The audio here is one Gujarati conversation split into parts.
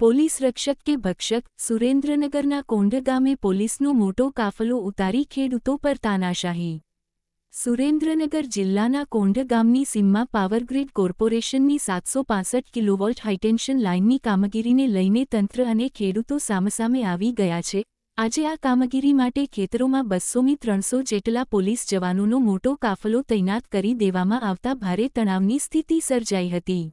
પોલીસ રક્ષક કે ભક્ષક સુરેન્દ્રનગરના કોંઢ ગામે પોલીસનો મોટો કાફલો ઉતારી ખેડૂતો પર તાનાશાહી। સુરેન્દ્રનગર જિલ્લાના કોંઢ ગામની સીમમાં પાવરગ્રીડ કોર્પોરેશનની 765 કિલોવોલ્ટ હાઈટેન્શન લાઇનની કામગીરીને લઈને તંત્ર અને ખેડૂતો સામસામે આવી ગયા છે। આજે આ કામગીરી માટે ખેતરોમાં 200થી 300 જેટલા પોલીસ જવાનોનો મોટો કાફલો તૈનાત કરી દેવામાં આવતા ભારે તણાવની સ્થિતિ સર્જાઈ હતી।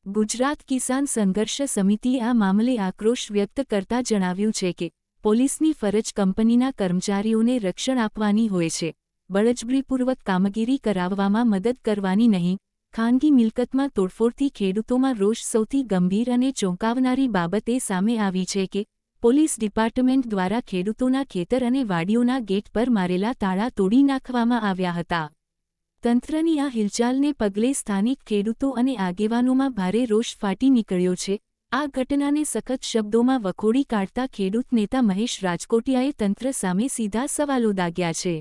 ગુજરાત કિસાન સંઘર્ષ સમિતિએ આ મામલે આક્રોશ વ્યક્ત કરતા જણાવ્યું છે કે પોલીસની ફરજ કંપનીના કર્મચારીઓને રક્ષણ આપવાની હોય છે, બળજબરીપૂર્વક કામગીરી કરાવવામાં મદદ કરવાની નહીં। ખાનગી મિલકતમાં તોડફોડથી ખેડૂતોમાં રોષ સૌથી ગંભીર અને ચોંકાવનારી બાબત એ સામે આવી છે કે પોલીસ ડિપાર્ટમેન્ટ દ્વારા ખેડૂતોના ખેતર અને વાડીઓના ગેટ પર મારેલા તાળા તોડી નાખવામાં આવ્યા હતા। તંત્રની આ હિલચાલને પગલે સ્થાનિક ખેડૂતો અને આગેવાનોમાં ભારે રોષ ફાટી નીકળ્યો છે। આ ઘટનાને સખત શબ્દોમાં વખોડી કાઢતા ખેડૂત નેતા મહેશ રાજકોટિયાએ તંત્ર સામે સીધા સવાલો દાગ્યા છે।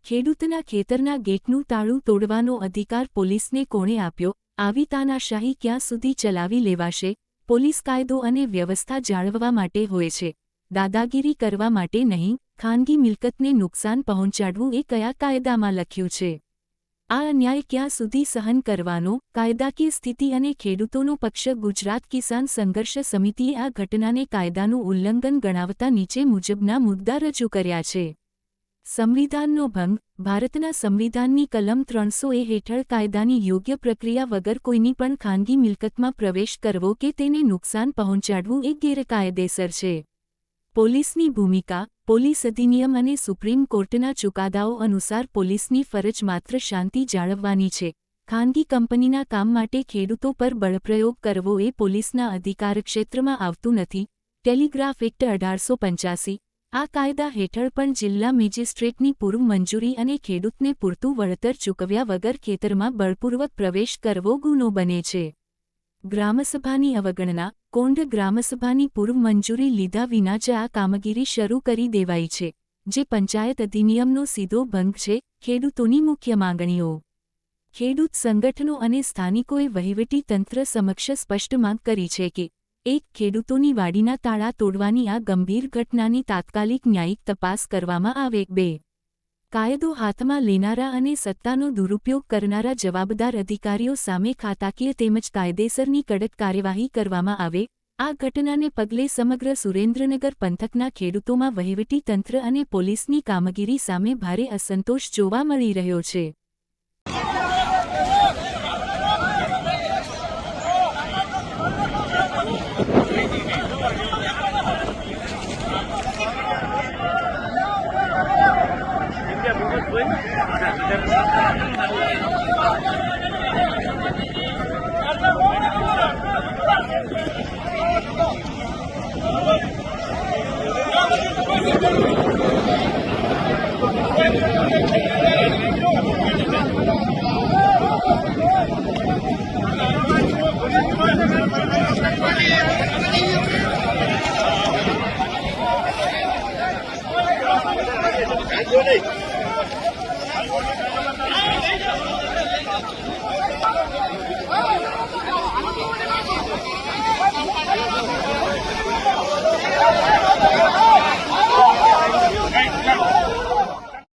ખેડૂતના ખેતરના ગેટનું તાળું તોડવાનો અધિકાર પોલીસને કોણે આપ્યો? આવી તાનાશાહી ક્યાં સુધી ચલાવી લેવાશે? પોલીસ કાયદો અને વ્યવસ્થા જાળવવા માટે હોય છે, દાદાગીરી કરવા માટે નહીં। ખાનગી મિલકતને નુકસાન પહોંચાડવું એ કયા કાયદામાં લખ્યું છે? આ અન્યાય ક્યાં સુધી સહન કરવાનો? કાયદાકીય સ્થિતિ અને ખેડૂતોનો પક્ષ ગુજરાત કિસાન સંઘર્ષ સમિતિએ આ ઘટનાને કાયદાનું ઉલ્લંઘન ગણાવતા નીચે મુજબના મુદ્દા રજૂ કર્યા છે। સંવિધાનનો ભંગ। ભારતના સંવિધાનની કલમ 300A હેઠળ કાયદાની યોગ્ય પ્રક્રિયા વગર કોઈની પણ ખાનગી મિલકતમાં પ્રવેશ કરવો કે તેને નુકસાન પહોંચાડવું એ ગેરકાયદેસર છે। પોલીસની ભૂમિકા। પોલીસ અધિનિયમ અને સુપ્રીમ કોર્ટના ચુકાદાઓ અનુસાર પોલીસની ફરજ માત્ર શાંતિ જાળવવાની છે। ખાનગી કંપનીના કામ માટે ખેડૂતો પર બળપ્રયોગ કરવો એ પોલીસના અધિકારક્ષેત્રમાં આવતું નથી। ટેલિગ્રાફ એક્ટ 1885 આ કાયદા હેઠળ પણ જિલ્લા મેજિસ્ટ્રેટની પૂર્વ મંજૂરી અને ખેડૂતને પૂરતું વળતર ચૂકવ્યા વગર ખેતરમાં બળપૂર્વક પ્રવેશ કરવો ગુનો બને છે। ગ્રામસભાની અવગણના। કોંઢ ગ્રામસભાની પૂર્વ મંજૂરી લીધા વિના જ આ કામગીરી શરૂ કરી દેવાઈ છે, જે પંચાયત અધિનિયમનો સીધો ભંગ છે। ખેડૂતોની મુખ્ય માંગણીઓ। ખેડૂત સંગઠનો અને સ્થાનિકોએ વહીવટી તંત્ર સમક્ષ સ્પષ્ટ માંગ કરી છે કે 1. ખેડૂતોની વાડીના તાળા તોડવાની આ ગંભીર ઘટનાની તાત્કાલિક ન્યાયિક તપાસ કરવામાં આવે। 2. કાયદો હાથમાં લેનારા અને સત્તાનો દુરુપયોગ કરનારા જવાબદાર અધિકારીઓ સામે ખાતાકીય તેમજ કાયદેસરની કડક કાર્યવાહી કરવામાં આવે। આ ઘટનાને પગલે સમગ્ર સુરેન્દ્રનગર પંથકના ખેડૂતોમાં વહીવટી તંત્ર અને પોલીસની કામગીરી સામે ભારે અસંતોષ જોવા મળી રહ્યો છે।